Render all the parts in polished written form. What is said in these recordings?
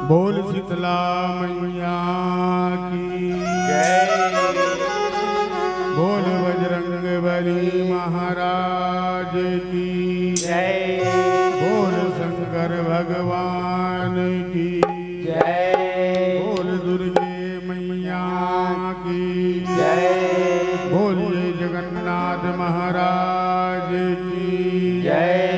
बोल शीतला मैया की जय। बोल बजरंग बली महाराज की जय। बोल शंकर भगवान की जय। बोल दुर्गे मैया की जय। बोलिए जगन्नाथ महाराज की जय।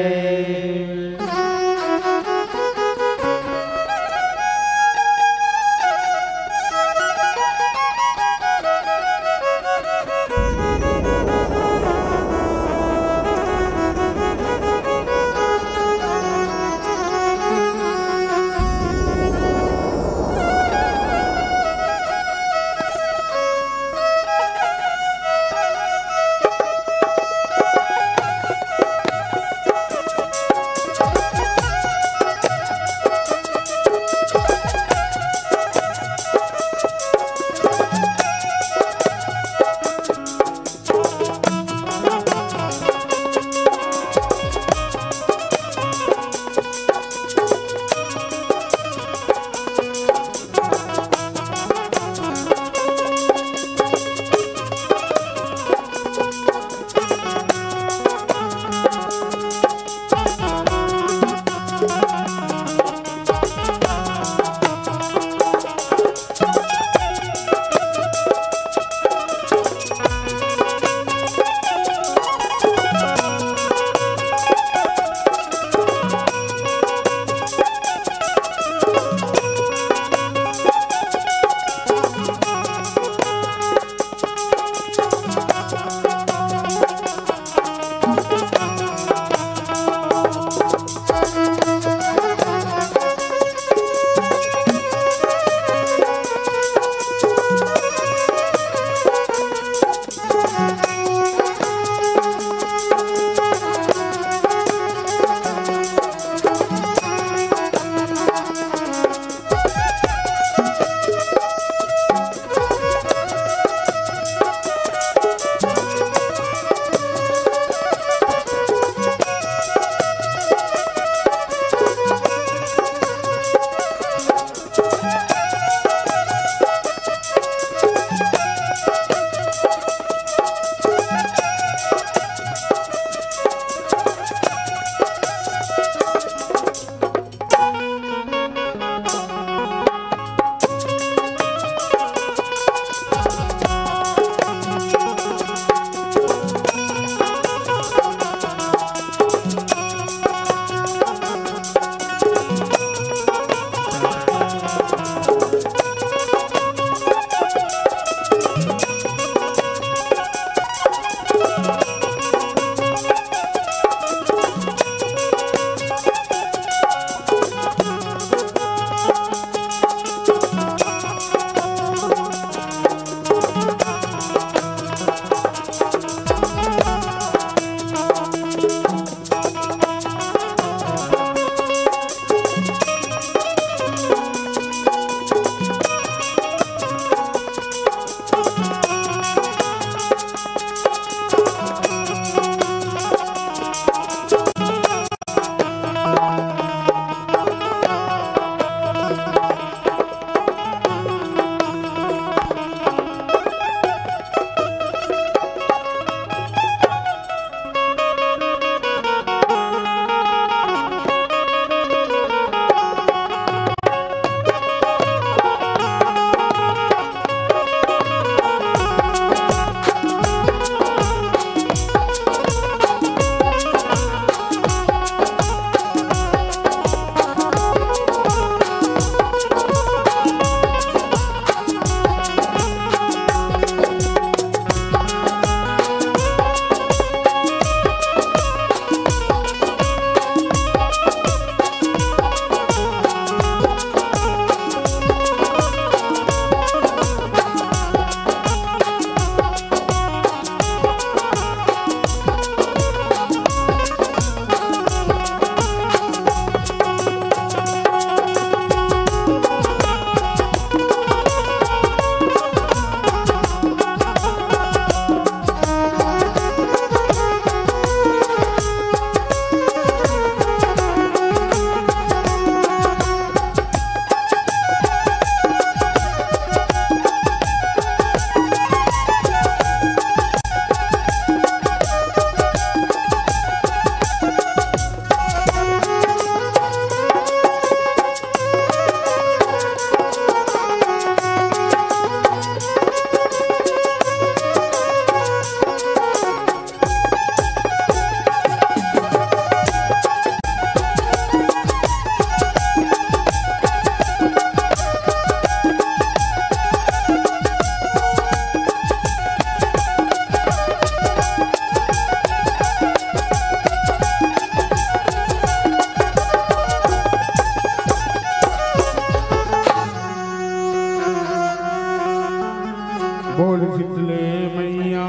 शीतले मैया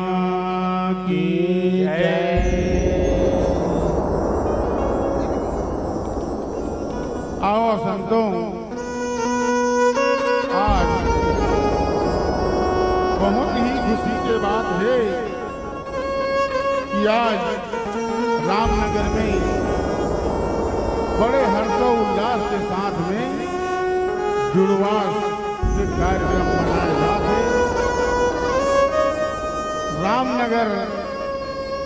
की आओ संतों, आज बहुत ही खुशी की बात है कि आज रामनगर में बड़े हर्षोल्लास के साथ में जुड़वास के कार्यक्रम मनाए जाते। रामनगर,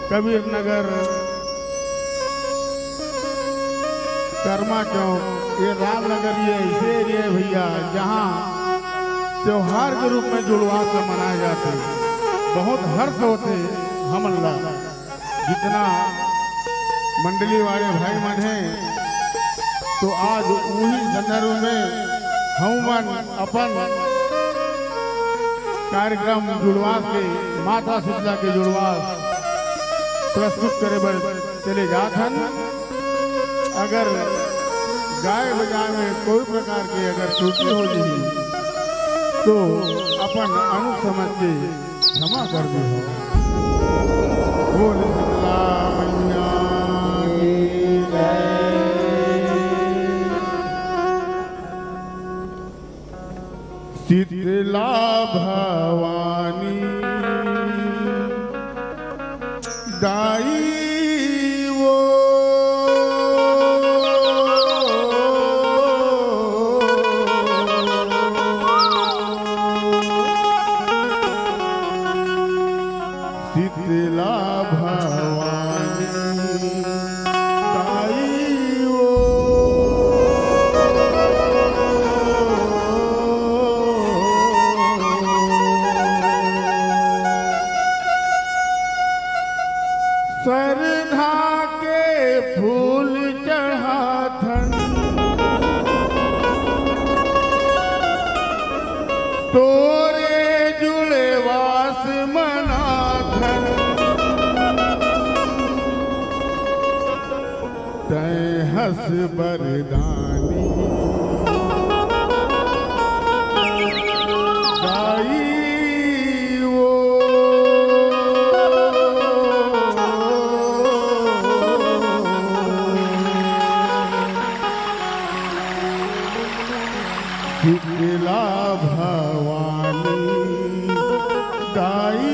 कबीर नगर, कर्मा चौक, ये रामनगर ये ऐसे एरिया है भैया जहाँ त्योहार के रूप में जुड़वास मनाए जाते। बहुत हर्ष होते हम अल्लाह जितना मंडली वाले भाई मन हैं, तो आज वही संदर्भ में हम अपन कार्यक्रम जुड़वास के माता शीतला के जुड़वास प्रस्तुत करे बर चले जाथन। अगर गाय बजाय में कोई प्रकार की अगर त्रुटि हो जाए तो अपन अनु समझ के क्षमा कर दे। बोल शीतला मैया की जय। शीतला भवानी दाई वो शीतला भवानी दाई वो सरधा के फूल चढ़ाथन तोरे जुड़े वास मनाथन। तय हस बरदानी गाई वो शीतला भवानी दाई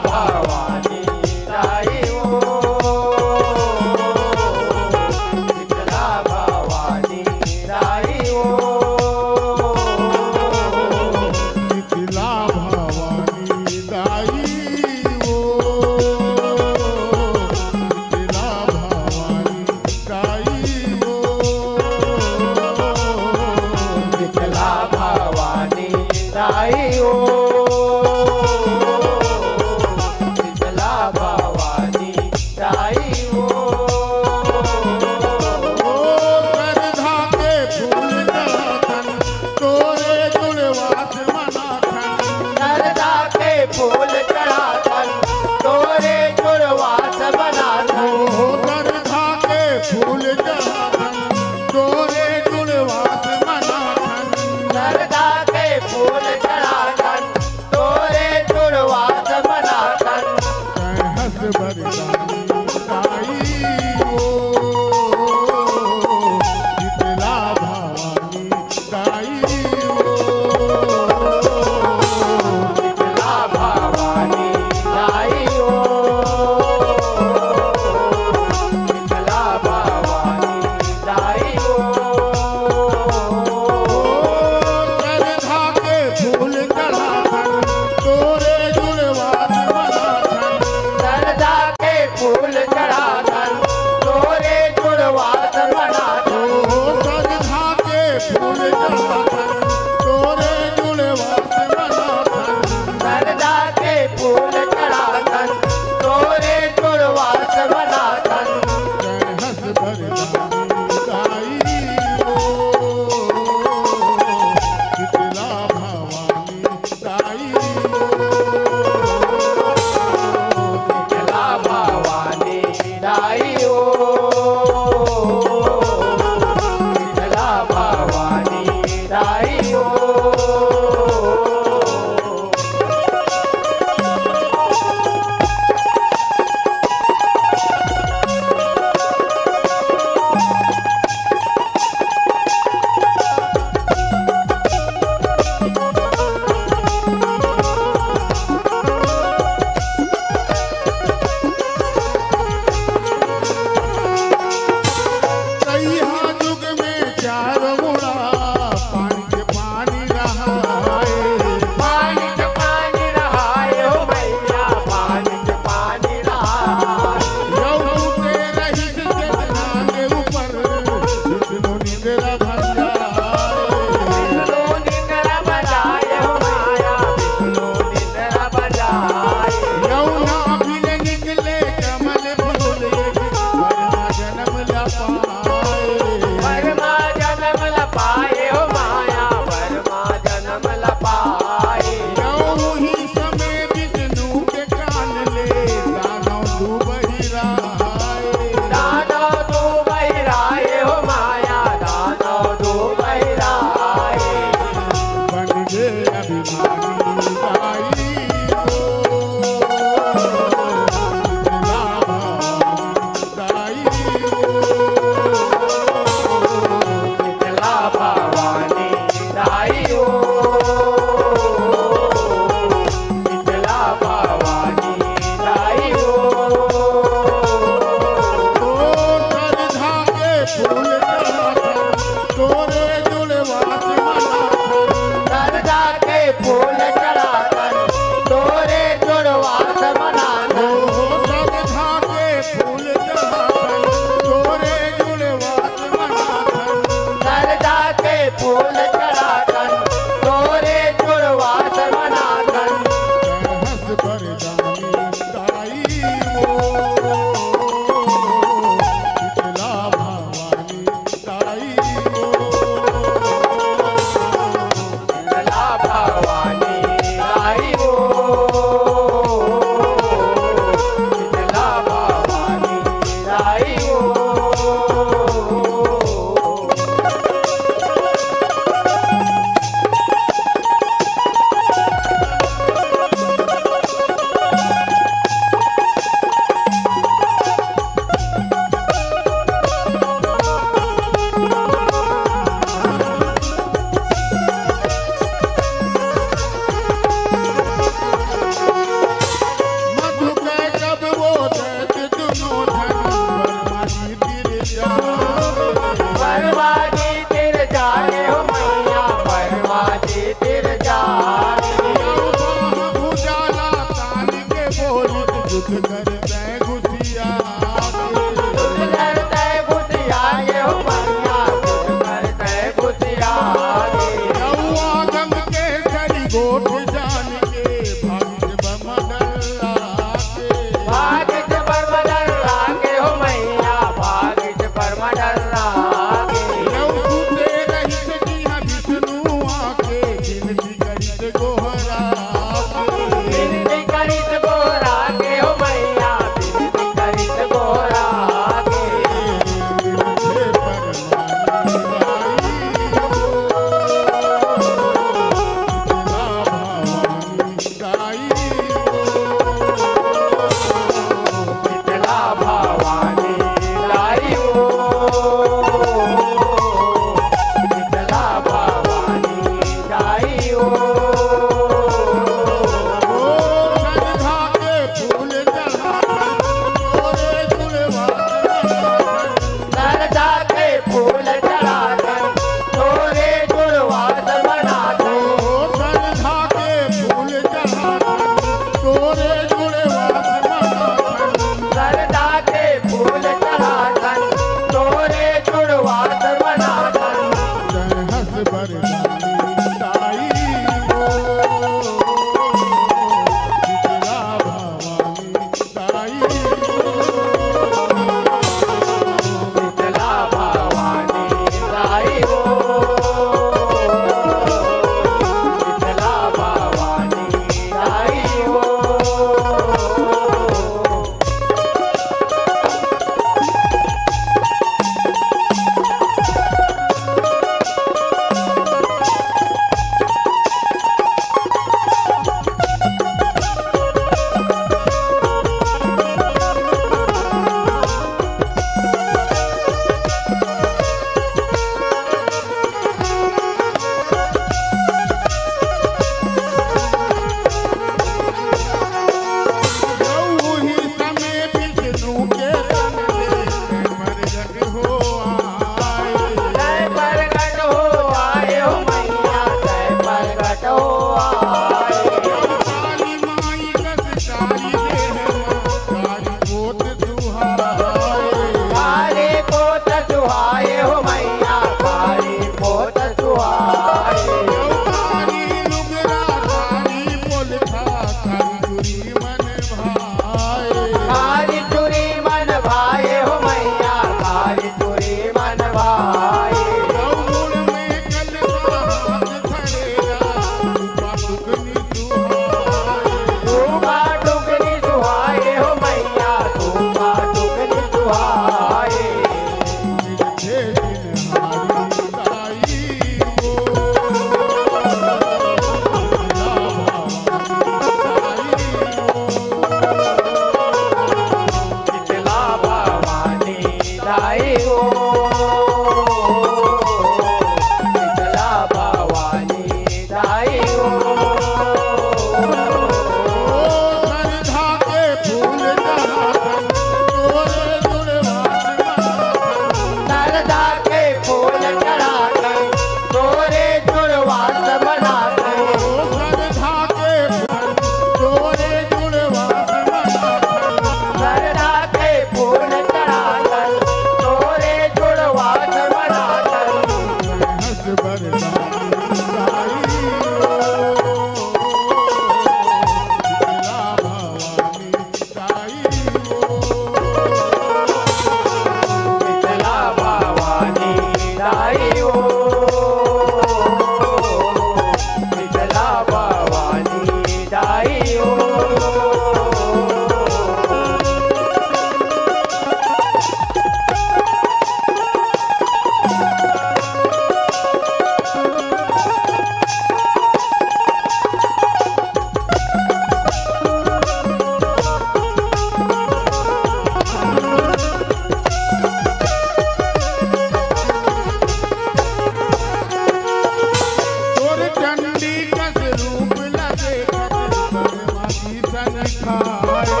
खाए,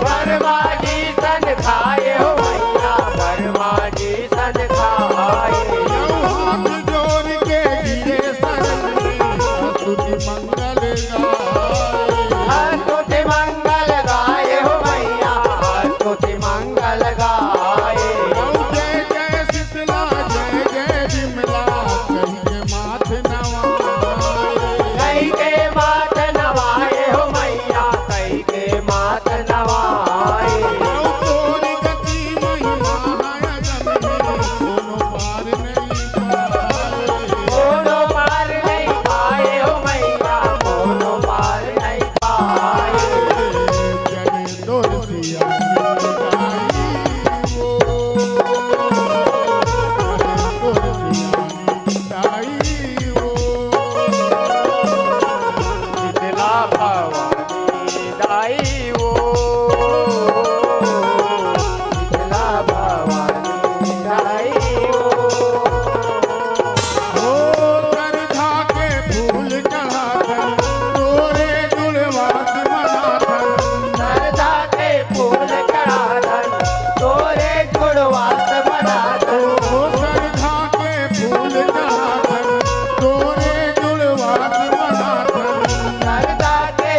वर्मा जी सन खाए हो मैया, वर्मा जी सन खाए। हाथ जोड़ के गिरे शरण में, स्तुति मंगल गाए, स्तुति मंगल गाए हो मैया, स्तुति मंगल गाए। जय जय शीतला जय जय विमला, कहीं के माथ नवाए, कई के मात नवाए हो मैया, कई के मात नवाए। तोरी गति महिमा है अगम में, कोनो पार नहीं पाए, कोनो पार नहीं पाए हो मैया, कोनो पार नहीं पाए। जने तोर सिया गाई वो, जने तोर सिया गाई वो, शीतला भवानी दाई वो, शीतला भवानी दाई वो। ओ करधा के फूल चढ़ाकर, तोरे जुड़वास मनाकर, सरदा के फूल चढ़ाकर, तोरे जुड़वास बनाकर। ओ करधा के फूल चढ़ाकर, तोरे जुड़वास मनाकर, सरदा के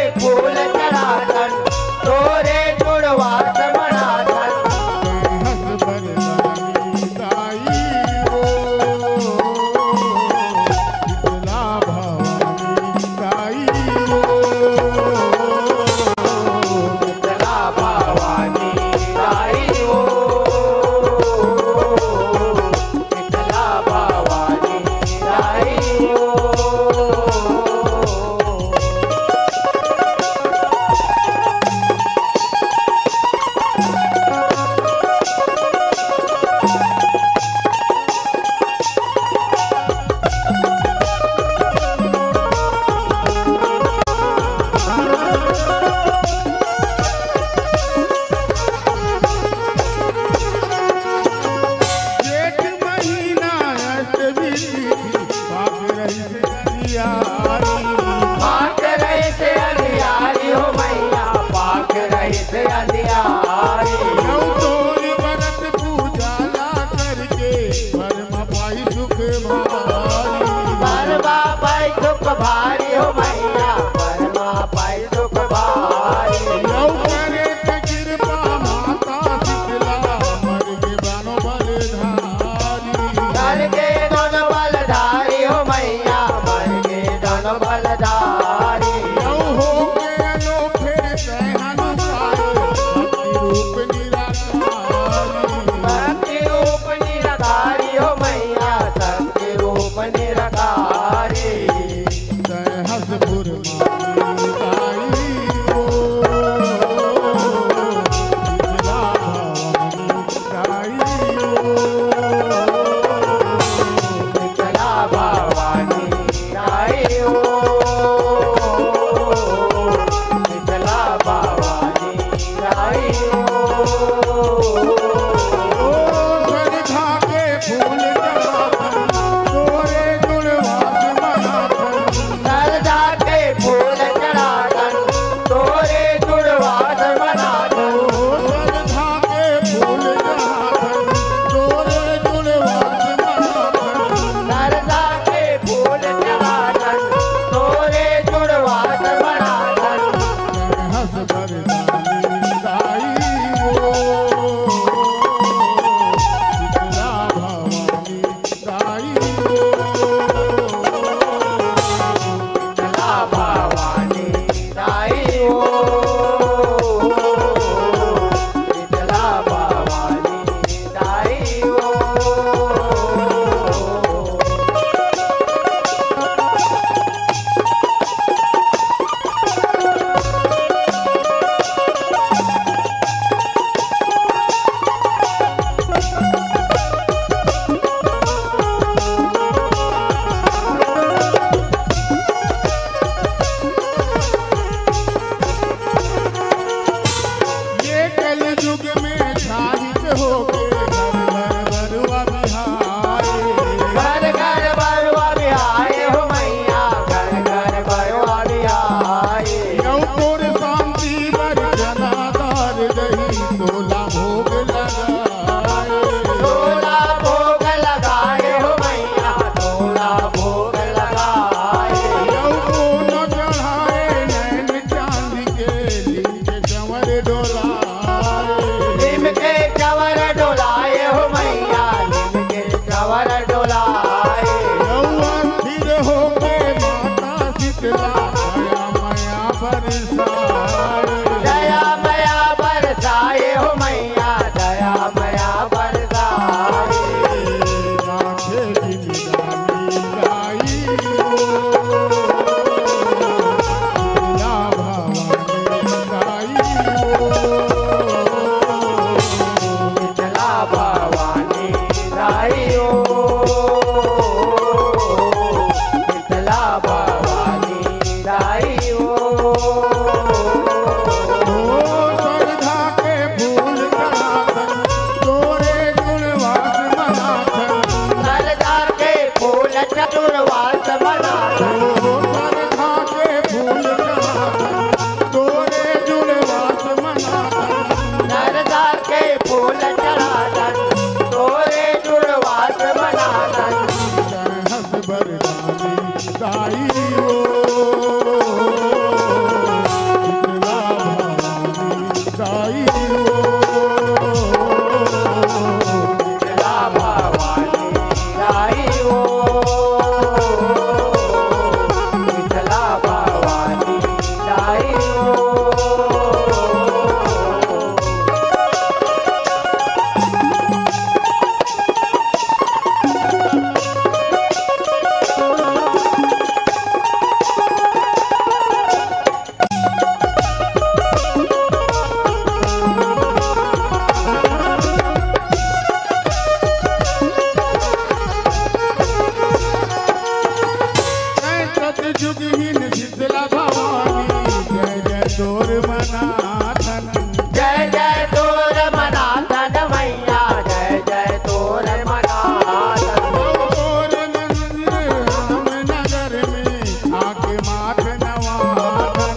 बरसाए, दया मया बरसाए हो मैया दया मया बरसाए। राखे की निराली गाई हो, शीतला भवानी गाई हो, शीतला भवानी दाई हो, शीतला भवानी दाई हो। श्रद्धा के फूल चढ़ाकर तोरे गुणवास मनाथन, सरदा के फूल चतुर्वास मनाथन, श्रद्धा के फूल चढ़ाकर तोरे गुणवास मनाथन, सरदा के फूल चढ़ाथन, तोरे जुड़वास मनाथन। हंस बरदानी दाई हो, शीतला भवानी दाई हो, शीतला भवानी दाई हो, शीतला भवानी दाई हो। सतयुगहीन शीतला भवानी जय जय तोर मनाथन, जय जय तोर मनाथन मैया जय जय तोर मनाथन। तोर मंदिर हम नगर में आके माथ नवाथन,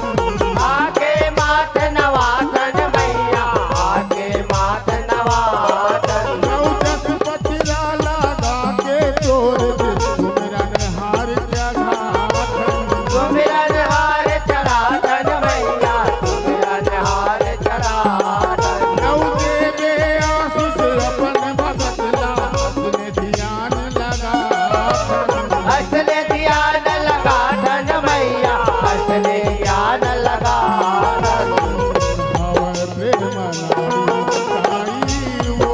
आके माथ नवाथन मैया आके माथ नवाथन। नौजत पतिरा लगा के तोर सुमिरन हार जगाथन, सुमिरन हार चढ़ाथन मैया सुमिरन हार चढ़ाथन। नौ देवे आशीष अपन भगत ला अपने ध्यान लगाथन, असले ध्यान लगाथन मैया असले ध्यान लगाथन। भव प्रेम नारी हो,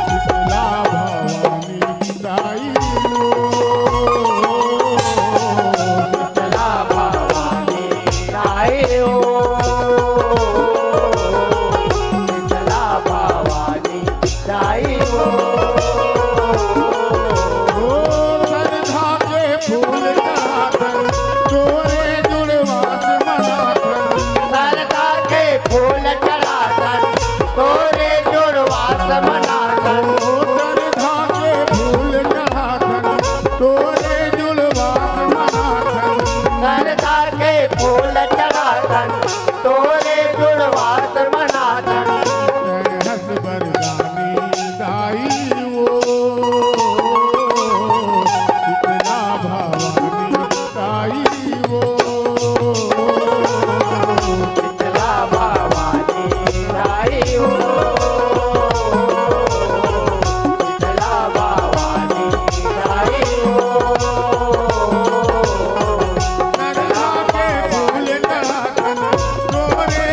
शीतला भवानी दाई हो, शीतला भवानी दाई हो, शीतला भवानी दाई हो। श्रद्धा के फूल चढ़ाकर तोरे जुड़वास मनाथन, सरदा के फूल चढ़ाथन तोरे जुड़वास मनाथन। श्रद्धा के फूल चढ़ाकर तोरे जुड़वास मनाथन, सरदा के फूल चढ़ाथन तोरे जुड़वास मनाथन। हंस बरदानी दाई हो, शीतला भवानी दाई हो, शीतला भवानी दाई हो, शीतला भवानी दाई हो। श्रद्धा के फूल चढ़ाकर तोरे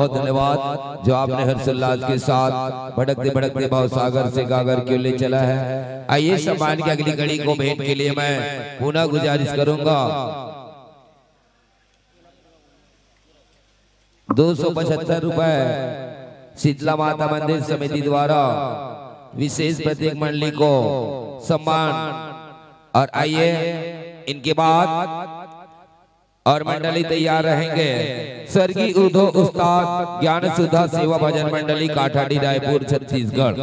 बहुत धन्यवाद जो आपने हर्षोल्लास के साथ भटकते भटकते भाव सागर से गागर क्यों ले चला है। आइए सम्मान की अगली कड़ी को भेंट के लिए मैं पुनः गुजारिश करूंगा 275 रुपए शीतला माता मंदिर समिति द्वारा विशेष प्रत्येक मंडली को सम्मान। और आइए इनके बाद और मंडली तैयार रहेंगे स्वर्गीय उद्धव उस्ताद ज्ञान सुधा सेवा भजन मंडली काठाडी रायपुर छत्तीसगढ़।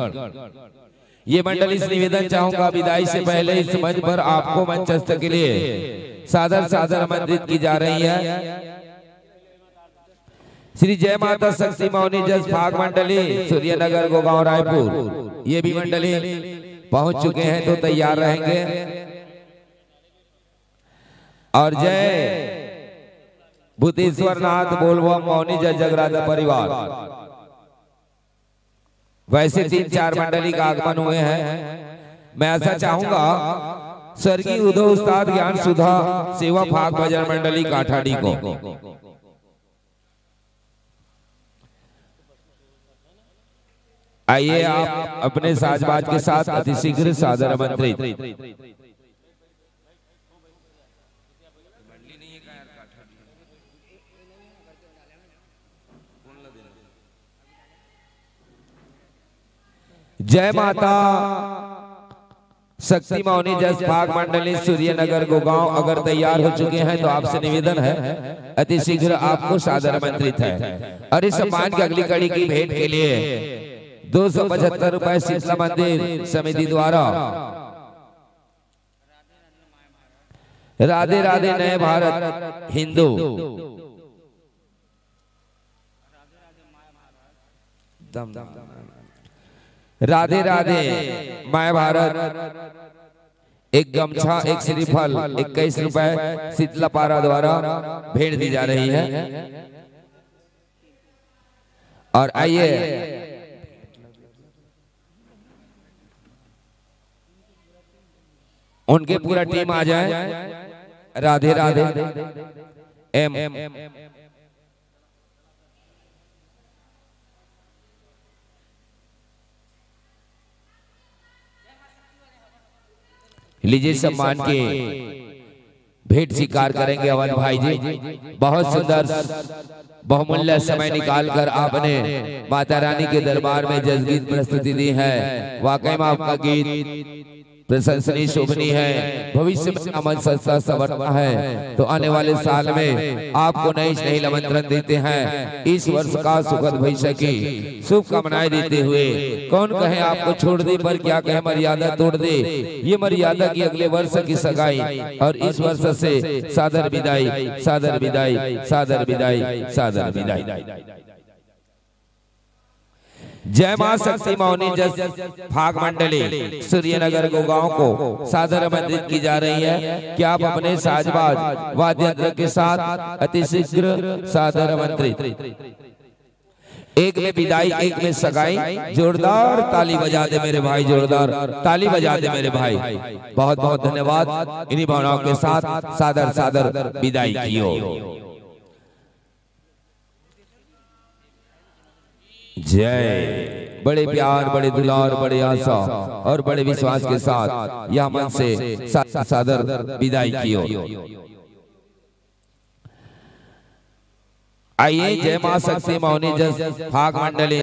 ये मंडली से निवेदन चाहूंगा विदाई से पहले इस मंच पर आपको मंचस्थ के लिए सादर सादर आमंत्रित की जा रही है। श्री जय माता शक्ति मौनी जस भाग मंडली सूर्यनगर गोगांव रायपुर, ये भी मंडली पहुंच चुके हैं तो तैयार रहेंगे। और जय भूतेश्वर नाथ बोलबम मौनी जस जगराता परिवार, वैसे 3-4 मंडली का आगमन हुए हैं। मैं ऐसा चाहूंगा स्वर्गीय उद्धव उस्ताद ज्ञान सुधा सेवा भाग भजन मंडली काठाडी को आइए आप अपने साजबाज के साथ अतिशीघ्र सादर आमंत्रित। जय माता शक्ति मौनी जस भाग मंडली सूर्यनगर गोगांव अगर तैयार हो चुके हैं तो आपसे निवेदन है अतिशीघ्र आपको सादर आमंत्रित है। और इस सम्मान की अगली कड़ी की भेंट के लिए 275 रुपए शीतला मंदिर समिति द्वारा राधे राधे नए भारत हिंदू राधे राधे माय भारत एक गमछा एक श्रीफल 21 रुपए शीतला पारा द्वारा भेंट दी जा रही है। और आइए उनके पूरा टीम आ जाए। राधे राधे एम लीजिए सम्मान के भेंट स्वीकार करेंगे अवध भाई जी। बहुत सुंदर बहुमूल्य समय निकालकर आपने माता रानी के दरबार में जसगीत प्रस्तुति दी है। वाकई में आपका गीत प्रशंसनीय शोभनीय है, भविष्य में अमन सस्ता सवरना है। तो आने वाले साल में आपको नई नई आमंत्रण देते हैं। इस वर्ष का सुखद भविष्य की शुभकामनाएं देते हुए कौन कहे आपको छोड़ दे पर क्या कहे मर्यादा तोड़ दे, ये मर्यादा की अगले वर्ष की सगाई और इस वर्ष से सादर विदाई सादर विदाई सादर विदाई सादर विदाई। जय मां शक्ति मौनी जस भाग मंडली सूर्यनगर गोगांव को सादर आमंत्रित की जा रही है कि आप अपने साजबाज वाद्य यंत्र के साथ अतिशीघ्र सादर आमंत्रित। एक में विदाई एक में सगाई, जोरदार ताली बजा दे मेरे भाई, जोरदार ताली बजा दे मेरे भाई। बहुत बहुत धन्यवाद। इन्हीं भावनाओं के साथ सादर सादर विदाई की हो। जय। बड़े प्यार बड़े दुलार बड़े आशा और बड़े विश्वास के साथ यह मन से सादर विदाई की हो। आइए जय मां शक्ति मौनी जस भाग मंडली